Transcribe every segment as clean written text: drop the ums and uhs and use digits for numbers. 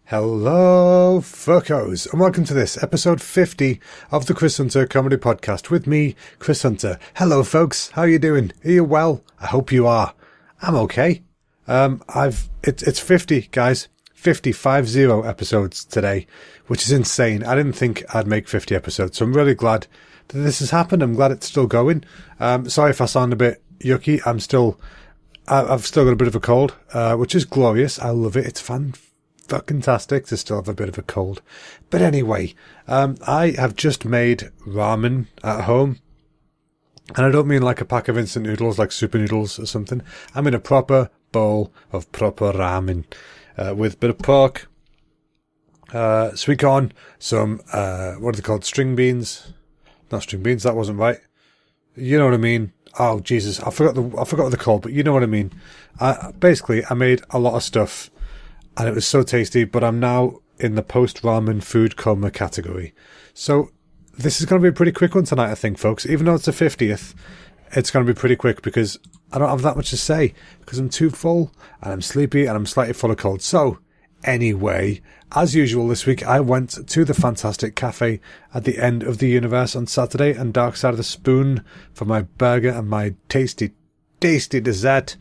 Hello, fuckos, and welcome to this episode 50 of the Chris Hunter Comedy Podcast with me, Chris Hunter. Hello, folks. How you doing? Are you well? I hope you are. I'm okay. It's 50, guys. 50 episodes today, which is insane. I didn't think I'd make 50 episodes, so I'm really glad that this has happened. I'm glad it's still going. Sorry if I sound a bit yucky. I've still got a bit of a cold, which is glorious. I love it. It's fantastic to still have a bit of a cold. But anyway, I have just made ramen at home. And I don't mean like a pack of instant noodles, like super noodles or something. I mean a proper bowl of proper ramen, with a bit of pork, sweet corn, some, what are they called? String beans? Not string beans, that wasn't right. You know what I mean? Oh, Jesus, I forgot what they're called, but you know what I mean. Basically, I made a lot of stuff, and it was so tasty, but I'm now in the post-ramen food coma category. So, this is going to be a pretty quick one tonight, I think, folks. Even though it's the 50th, it's going to be pretty quick because I don't have that much to say, because I'm too full, and I'm sleepy, and I'm slightly full of cold. So, anyway, as usual this week, I went to the fantastic cafe at the end of the universe on Saturday and Dark Side of the Spoon for my burger and my tasty dessert.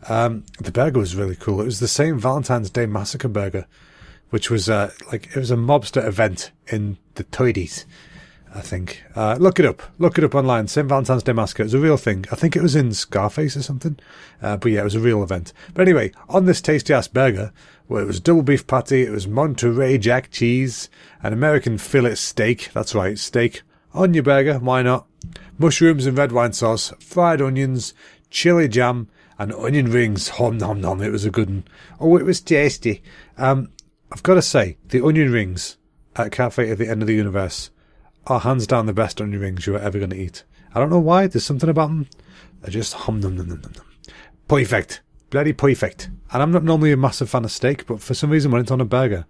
The burger was really cool. It was the same Valentine's Day Massacre burger, which was it was a mobster event in the 30s, I think. Look it up online. Same Valentine's Day Massacre. It was a real thing. I think it was in Scarface or something. But yeah, it was a real event. But anyway, on this tasty ass burger, well, it was double beef patty, it was Monterey Jack cheese, an American fillet steak. That's right, steak on your burger. Why not? Mushrooms and red wine sauce, fried onions, chili jam, and onion rings. Hom nom nom. It was a good one. Oh, it was tasty. I've got to say, the onion rings at Cafe at the End of the Universe are hands down the best onion rings you are ever going to eat. I don't know why. There's something about them. They're just hom nom nom nom nom. Perfect. Bloody perfect. And I'm not normally a massive fan of steak, but for some reason when it's on a burger,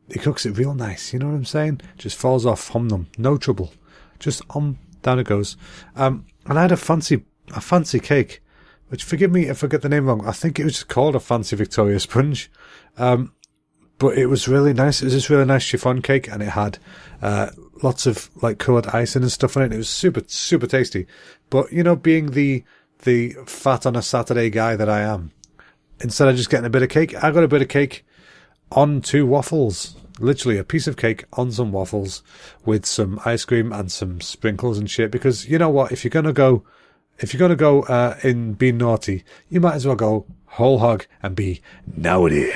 he cooks it real nice. You know what I'm saying? Just falls off. Hom nom. No trouble. Just down it goes. And I had a fancy cake, which, forgive me if I get the name wrong, I think it was just called a fancy Victoria sponge. But it was really nice. It was this really nice chiffon cake, and it had lots of like coloured icing and stuff on it. It was super, super tasty. But, you know, being the fat on a Saturday guy that I am, instead of just getting a bit of cake, I got a bit of cake on 2 waffles. Literally a piece of cake on some waffles with some ice cream and some sprinkles and shit. Because you know what? If you're gonna go in being naughty, you might as well go whole hog and be naughty.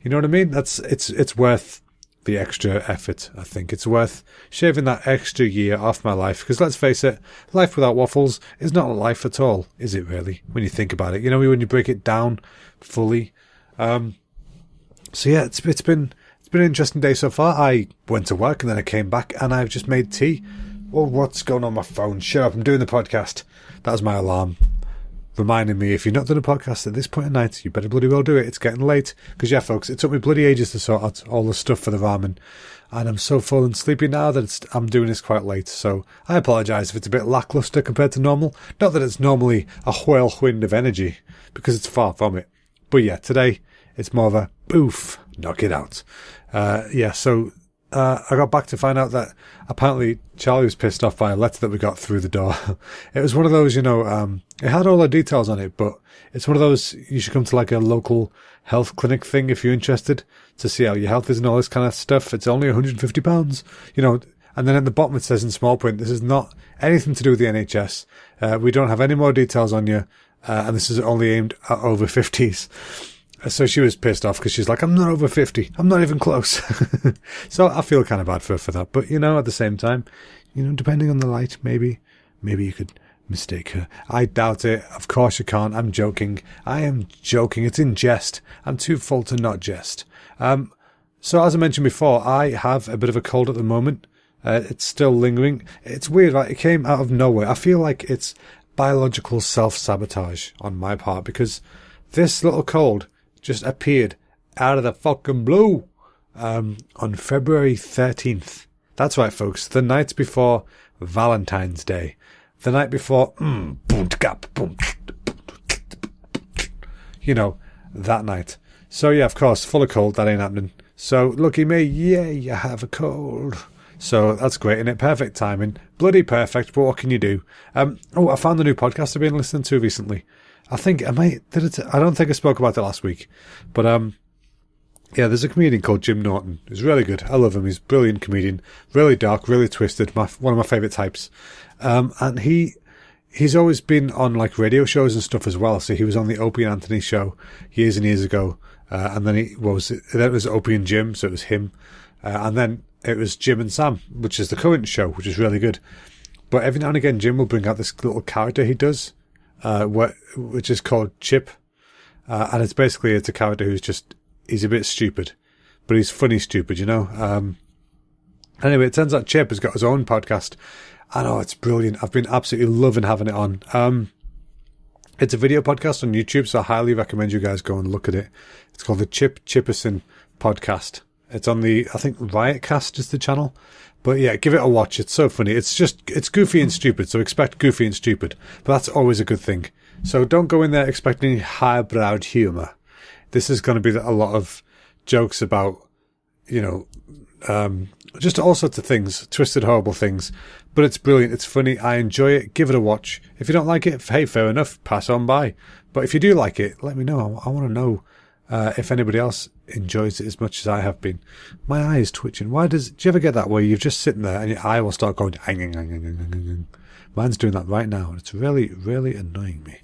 You know what I mean? It's worth the extra effort, I think. It's worth shaving that extra year off my life. Because let's face it, life without waffles is not a life at all, is it really? When you think about it. You know, when you break it down fully. So yeah, it's been an interesting day so far. I went to work and then I came back and I've just made tea. Well, what's going on my phone? Shut up, I'm doing the podcast. That was my alarm reminding me, if you've not done a podcast at this point in night, you better bloody well do it. It's getting late. Because yeah, folks, it took me bloody ages to sort out all the stuff for the ramen. And I'm so full and sleepy now that I'm doing this quite late. So I apologise if it's a bit lacklustre compared to normal. Not that it's normally a whirlwind of energy, because it's far from it. But yeah, today it's more of a boof, knock it out. So I got back to find out that apparently Charlie was pissed off by a letter that we got through the door. It was one of those, you know, it had all the details on it, but it's one of those, you should come to like a local health clinic thing if you're interested to see how your health is and all this kind of stuff. It's only £150, you know, and then at the bottom it says in small print, this is not anything to do with the NHS. We don't have any more details on you, and this is only aimed at over 50s. So she was pissed off because she's like, I'm not over 50. I'm not even close. So I feel kind of bad for her for that. But, you know, at the same time, you know, depending on the light, maybe you could mistake her. I doubt it. Of course you can't. I'm joking. I am joking. It's in jest. I'm too full to not jest. So as I mentioned before, I have a bit of a cold at the moment. It's still lingering. It's weird, right? It came out of nowhere. I feel like it's biological self-sabotage on my part because this little cold just appeared out of the fucking blue on February 13th. That's right, folks. The night before Valentine's Day. The night before, you know, that night. So yeah, of course, full of cold. That ain't happening. So, lucky me, yay, I have a cold. So that's great, isn't it? Perfect timing. Bloody perfect, but what can you do? I found the new podcast I've been listening to recently. I don't think I spoke about it last week. But, yeah, there's a comedian called Jim Norton. He's really good. I love him. He's a brilliant comedian. Really dark, really twisted. One of my favourite types. And he's always been on, like, radio shows and stuff as well. So he was on the Opie and Anthony show years and years ago. And then it was Opie and Jim, so it was him. And then it was Jim and Sam, which is the current show, which is really good. But every now and again, Jim will bring out this little character he does, which is called Chip. And it's a character he's a bit stupid, but he's funny stupid, you know? Anyway, it turns out Chip has got his own podcast. I know, it's brilliant. I've been absolutely loving having it on. It's a video podcast on YouTube, so I highly recommend you guys go and look at it. It's called the Chip Chipperson Podcast. It's on I think Riotcast is the channel. But yeah, give it a watch. It's so funny. It's goofy and stupid, so expect goofy and stupid. But that's always a good thing. So don't go in there expecting highbrowed humour. This is going to be a lot of jokes about, you know, just all sorts of things, twisted, horrible things. But it's brilliant. It's funny. I enjoy it. Give it a watch. If you don't like it, hey, fair enough. Pass on by. But if you do like it, let me know. I want to know if anybody else enjoys it as much as I have been. My eye is twitching. Do you ever get that where you're just sitting there and your eye will start going, mine's doing that right now, and it's really, really annoying me.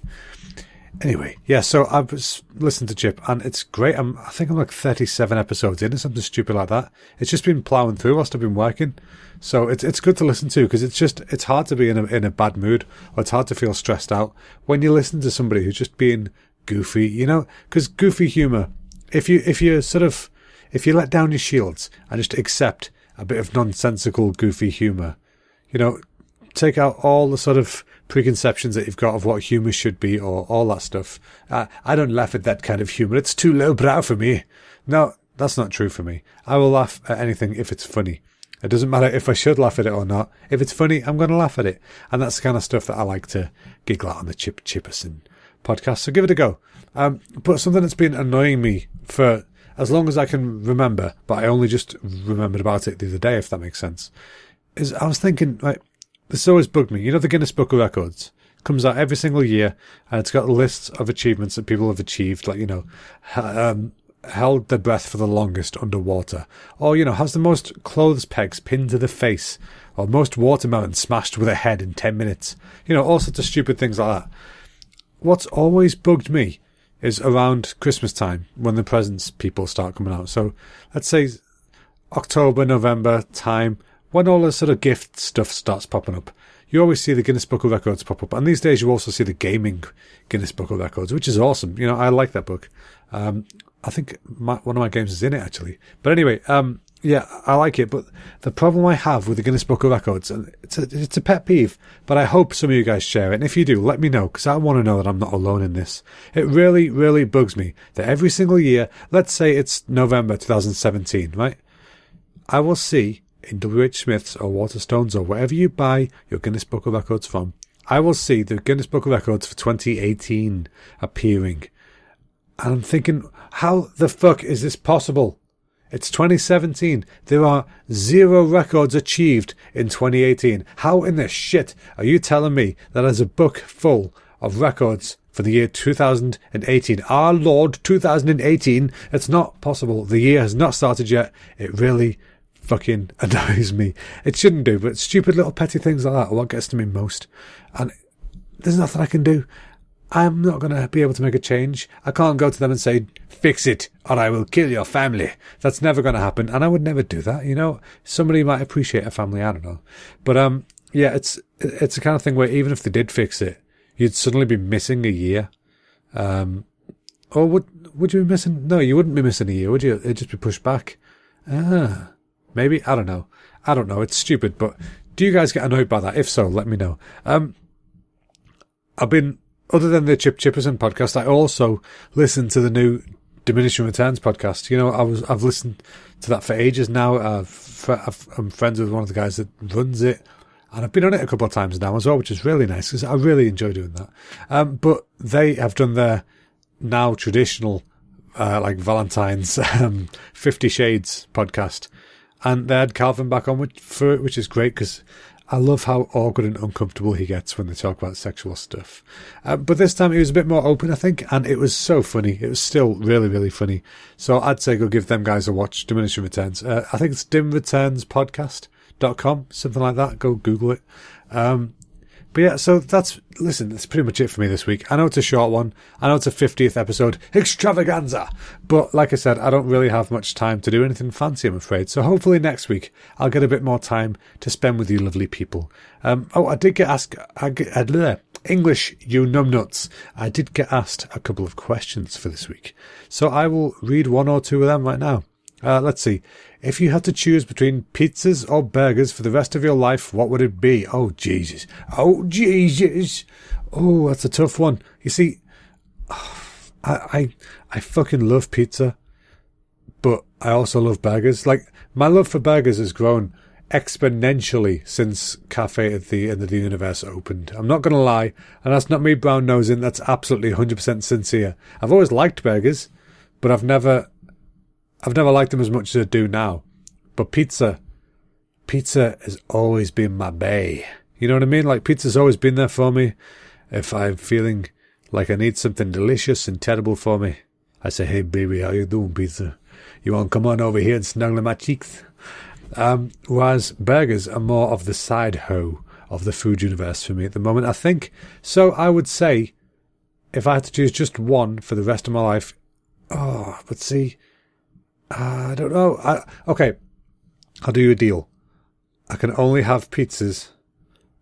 Anyway, yeah, so I was listening to Chip, and it's great. I think I'm like 37 episodes in or something stupid like that. It's just been ploughing through whilst I've been working. So it's good to listen to, because it's hard to be in a bad mood, or it's hard to feel stressed out when you listen to somebody who's just being goofy, you know, because goofy humour, if you let down your shields and just accept a bit of nonsensical goofy humour, you know, take out all the sort of preconceptions that you've got of what humour should be, or all that stuff. I don't laugh at that kind of humour. It's too lowbrow for me. No, that's not true for me. I will laugh at anything if it's funny. It doesn't matter if I should laugh at it or not. If it's funny, I'm going to laugh at it. And that's the kind of stuff that I like to giggle at on the Chip Chipperson podcast. So give it a go. But something that's been annoying me for as long as I can remember, but I only just remembered about it the other day, if that makes sense, is I was thinking, like, this always bugged me. You know, the Guinness Book of Records comes out every single year, and it's got lists of achievements that people have achieved, like, you know, held their breath for the longest underwater, or, you know, has the most clothes pegs pinned to the face, or most watermelons smashed with a head in 10 minutes. You know, all sorts of stupid things like that. What's always bugged me is around Christmas time, when the presents people start coming out. So let's say October, November time, when all the sort of gift stuff starts popping up, you always see the Guinness Book of Records pop up. And these days you also see the gaming Guinness Book of Records, which is awesome. You know, I like that book. I think one of my games is in it, actually. But anyway, yeah, I like it. But the problem I have with the Guinness Book of Records, and it's a pet peeve, but I hope some of you guys share it. And if you do, let me know, because I want to know that I'm not alone in this. It really, really bugs me that every single year, let's say it's November 2017, right? I will see in WH Smith's or Waterstones or wherever you buy your Guinness Book of Records from, I will see the Guinness Book of Records for 2018 appearing. And I'm thinking, how the fuck is this possible? It's 2017. There are 0 records achieved in 2018. How in the shit are you telling me that there's a book full of records for the year 2018? Our Lord 2018. It's not possible. The year has not started yet. It really fucking annoys me. It shouldn't do, but stupid little petty things like that are what gets to me most. And there's nothing I can do. I'm not going to be able to make a change. I can't go to them and say, fix it, or I will kill your family. That's never going to happen. And I would never do that, you know. Somebody might appreciate a family, I don't know. But, yeah, it's the kind of thing where even if they did fix it, you'd suddenly be missing a year. Or would you be missing? No, you wouldn't be missing a year, would you? It'd just be pushed back. Maybe? I don't know. It's stupid, but do you guys get annoyed by that? If so, let me know. I've been, other than the Chip Chipperson podcast, I also listened to the new Diminishing Returns podcast. You know, I've listened to that for ages now. I'm friends with one of the guys that runs it, and I've been on it a couple of times now as well, which is really nice because I really enjoy doing that. But they have done their now traditional like Valentine's 50 Shades podcast. And they had Calvin back on for it, which is great because I love how awkward and uncomfortable he gets when they talk about sexual stuff. But this time he was a bit more open, I think, and it was so funny. It was still really, really funny. So I'd say go give them guys a watch, Diminishing Returns. I think it's dimreturnspodcast.com, something like that. Go Google it. But yeah, so that's pretty much it for me this week. I know it's a short one. I know it's a 50th episode extravaganza. But like I said, I don't really have much time to do anything fancy, I'm afraid. So hopefully next week I'll get a bit more time to spend with you lovely people. I did get asked, English, you numbnuts. I did get asked a couple of questions for this week. So I will read one or two of them right now. Let's see. If you had to choose between pizzas or burgers for the rest of your life, what would it be? Oh, Jesus. Oh, Jesus. Oh, that's a tough one. You see, I fucking love pizza, but I also love burgers. Like, my love for burgers has grown exponentially since Cafe at the End of the Universe opened. I'm not going to lie, and that's not me brown-nosing. That's absolutely 100% sincere. I've always liked burgers, but I've never liked them as much as I do now. But pizza has always been my bae. You know what I mean? Like, pizza's always been there for me. If I'm feeling like I need something delicious and terrible for me, I say, hey baby, how you doing, pizza? You want to come on over here and snuggle in my cheeks? Whereas burgers are more of the side hoe of the food universe for me at the moment, I think. So I would say, if I had to choose just one for the rest of my life, but see, I don't know. Okay, I'll do you a deal. I can only have pizzas,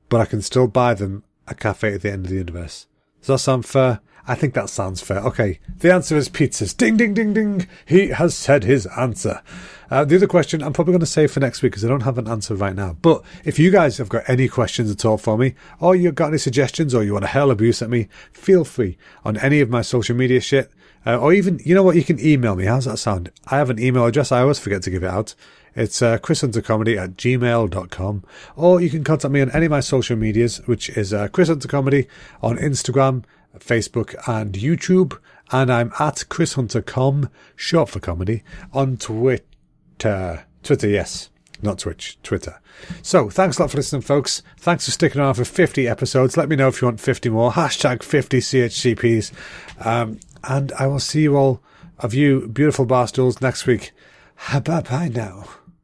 but I can still buy them at Cafe at the End of the Universe. Does that sound fair? I think that sounds fair. Okay, the answer is pizzas. Ding, ding, ding, ding. He has said his answer. The other question I'm probably going to save for next week because I don't have an answer right now. But if you guys have got any questions at all for me, or you've got any suggestions, or you want to hurl abuse at me, feel free on any of my social media shit. Or even, you know what, you can email me. How's that sound? I have an email address. I always forget to give it out. It's chrishuntercomedy@gmail.com. Or you can contact me on any of my social medias, which is Chris Hunter Comedy on Instagram, Facebook and YouTube. And I'm at Chris Hunter Com, short for comedy, on Twitter. Twitter, yes. Not Twitch, Twitter. So, thanks a lot for listening, folks. Thanks for sticking around for 50 episodes. Let me know if you want 50 more. Hashtag 50 CHCPs. And I will see you all, of you beautiful barstools, next week. Bye-bye now.